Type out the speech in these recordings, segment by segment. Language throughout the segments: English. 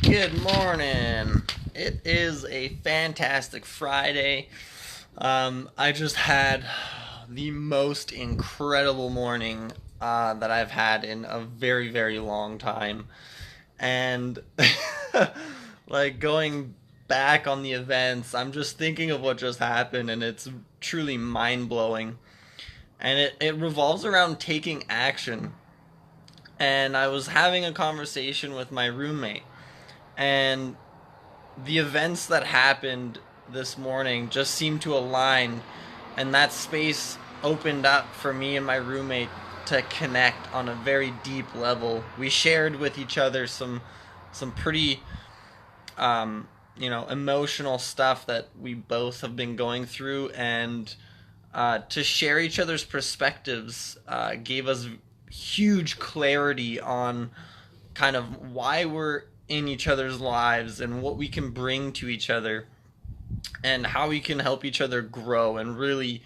Good morning. It is a fantastic Friday. I just had the most incredible morning that I've had in a very, very long time. And like going back on the events, I'm just thinking of what just happened, and it's truly mind blowing. And it revolves around taking action. And I was having a conversation with my roommate, and the events that happened this morning just seemed to align, and that space opened up for me and my roommate to connect on a very deep level. We shared with each other some pretty emotional stuff that we both have been going through, and to share each other's perspectives gave us huge clarity on kind of why we're in each other's lives and what we can bring to each other and how we can help each other grow and really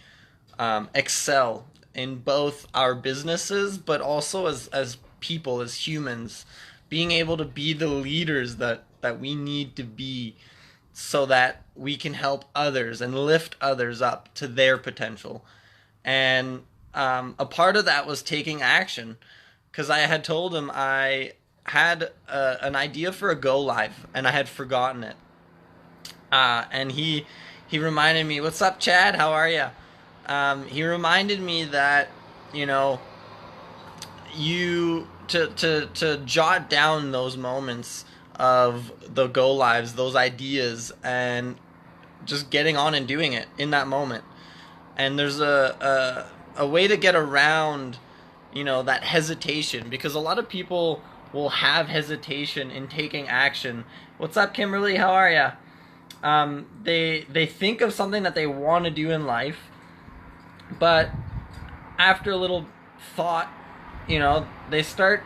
excel in both our businesses, but also as people, as humans, being able to be the leaders that we need to be so that we can help others and lift others up to their potential. And a part of that was taking action, because I had told him I had an idea for a go live and I had forgotten it. And he reminded me, "What's up, Chad? How are you?" He reminded me that you know you to jot down those moments of the go lives, those ideas, and just getting on and doing it in that moment. And there's a way to get around that hesitation, because a lot of people will have hesitation in taking action. What's up, Kimberly? How are you? They think of something that they want to do in life, but after a little thought, they start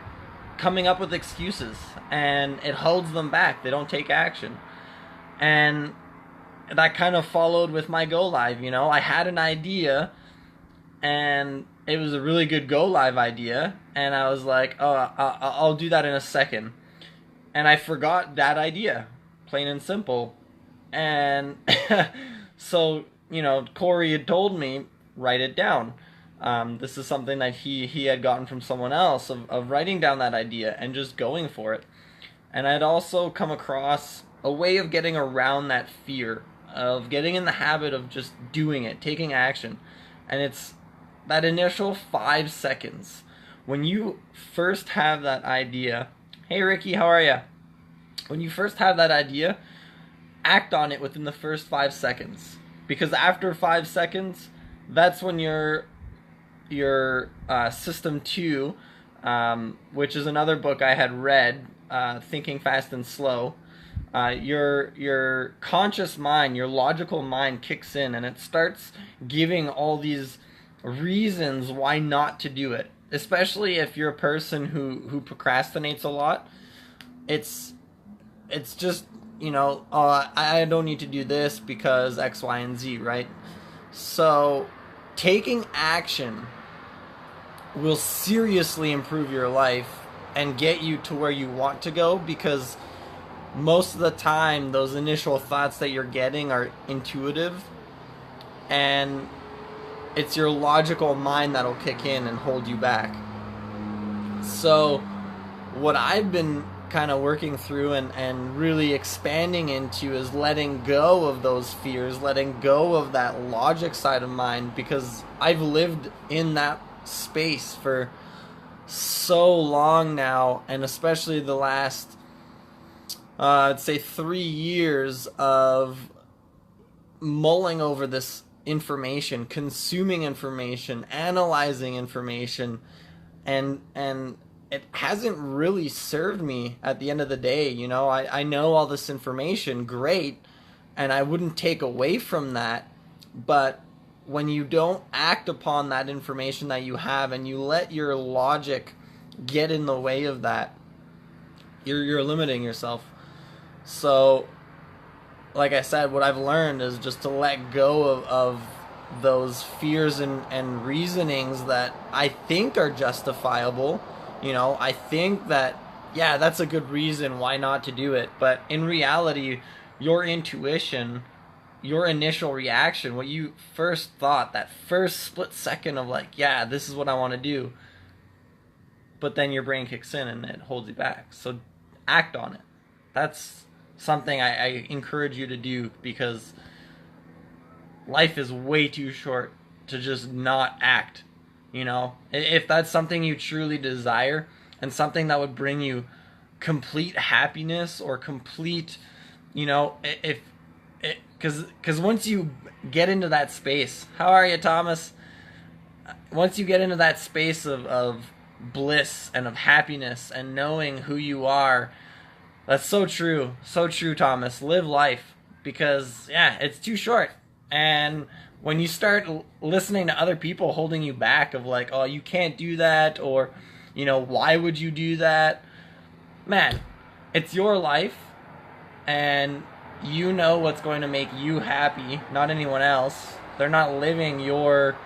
coming up with excuses, and it holds them back. They don't take action. And that kind of followed with my go live. I had an idea, and it was a really good go live idea, and I was like, "Oh, I'll do that in a second," and I forgot that idea, plain and simple. And so Corey had told me, write it down. This is something that he had gotten from someone else, of writing down that idea and just going for it. And I'd also come across a way of getting around that fear, of getting in the habit of just doing it, taking action. And it's that initial 5 seconds. When you first have that idea, hey Ricky, how are you? When you first have that idea, act on it within the first 5 seconds. Because after 5 seconds, that's when your System 2, which is another book I had read, Thinking Fast and Slow, your conscious mind, your logical mind kicks in, and it starts giving all these reasons why not to do it. Especially if you're a person who procrastinates a lot, it's just I don't need to do this because X, Y, and Z, right? So taking action will seriously improve your life and get you to where you want to go, because most of the time those initial thoughts that you're getting are intuitive, and it's your logical mind that'll kick in and hold you back. So what I've been kind of working through and really expanding into is letting go of those fears, letting go of that logic side of mine, because I've lived in that space for so long now, and especially the last I'd say 3 years of mulling over this information, consuming information, analyzing information, and it hasn't really served me at the end of the day. I know all this information, great, and I wouldn't take away from that, but when you don't act upon that information that you have, and you let your logic get in the way of that, you're limiting yourself. So, like I said, what I've learned is just to let go of those fears and reasonings that I think are justifiable. I think that yeah, that's a good reason why not to do it. But in reality, your intuition, your initial reaction, what you first thought, that first split second of like, yeah, this is what I want to do, but then your brain kicks in and it holds you back. So act on it. That's something I encourage you to do, because life is way too short to just not act. You know, if that's something you truly desire and something that would bring you complete happiness or complete, you know, if it, because once you get into that space, how are you, Thomas? Once you get into that space of bliss and of happiness and knowing who you are, that's so true, Thomas. Live life, because yeah, it's too short. And when you start listening to other people holding you back of like, oh, you can't do that, or, you know, why would you do that? Man, it's your life, and you know what's going to make you happy, not anyone else. They're not living your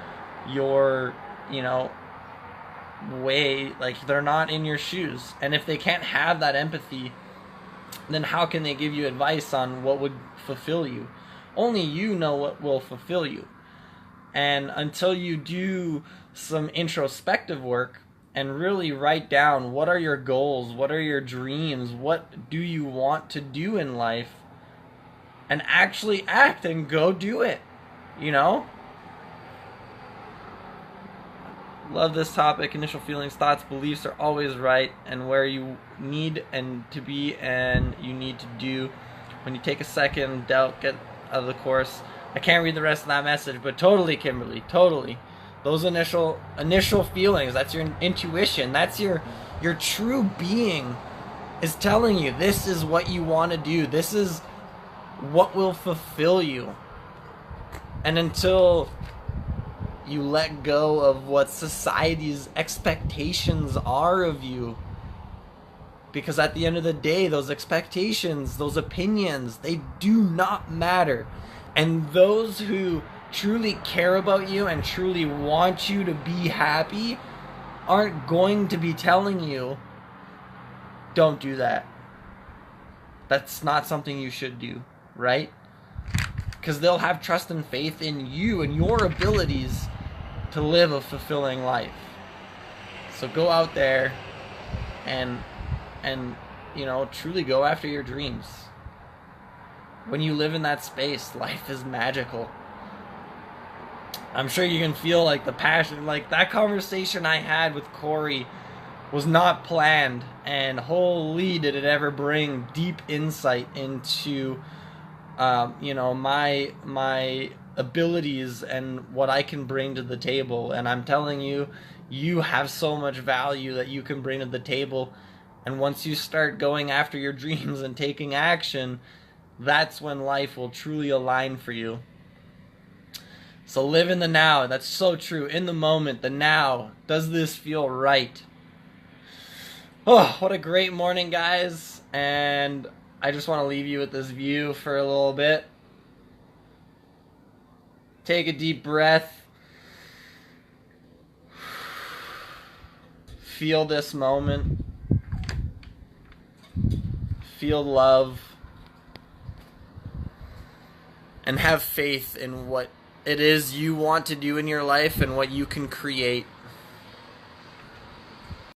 you know, way. Like, they're not in your shoes. And if they can't have that empathy, then how can they give you advice on what would fulfill you? Only you know what will fulfill you. And until you do some introspective work and really write down what are your goals, what are your dreams, what do you want to do in life, and actually act and go do it, you know? Love this topic. Initial feelings, thoughts, beliefs are always right, and where you need and to be and you need to do. When you take a second, doubt, get out of the course. I can't read the rest of that message, but totally, Kimberly, totally. Those initial feelings, that's your intuition, that's your true being is telling you this is what you want to do. This is what will fulfill you. And until you let go of what society's expectations are of you, because at the end of the day, those expectations, those opinions, they do not matter. And those who truly care about you and truly want you to be happy aren't going to be telling you, don't do that. That's not something you should do, right? Because they'll have trust and faith in you and your abilities to live a fulfilling life. So go out there and you know, truly go after your dreams. When you live in that space, life is magical. I'm sure you can feel like the passion. Like, that conversation I had with Corey was not planned, and holy did it ever bring deep insight into you know, my abilities and what I can bring to the table. And I'm telling you, you have so much value that you can bring to the table. And once you start going after your dreams and taking action, that's when life will truly align for you. So live in the now. That's so true. In the moment, the now. Does this feel right? Oh, what a great morning, guys. And I just want to leave you with this view for a little bit. Take a deep breath. Feel this moment. Feel love. And have faith in what it is you want to do in your life and what you can create.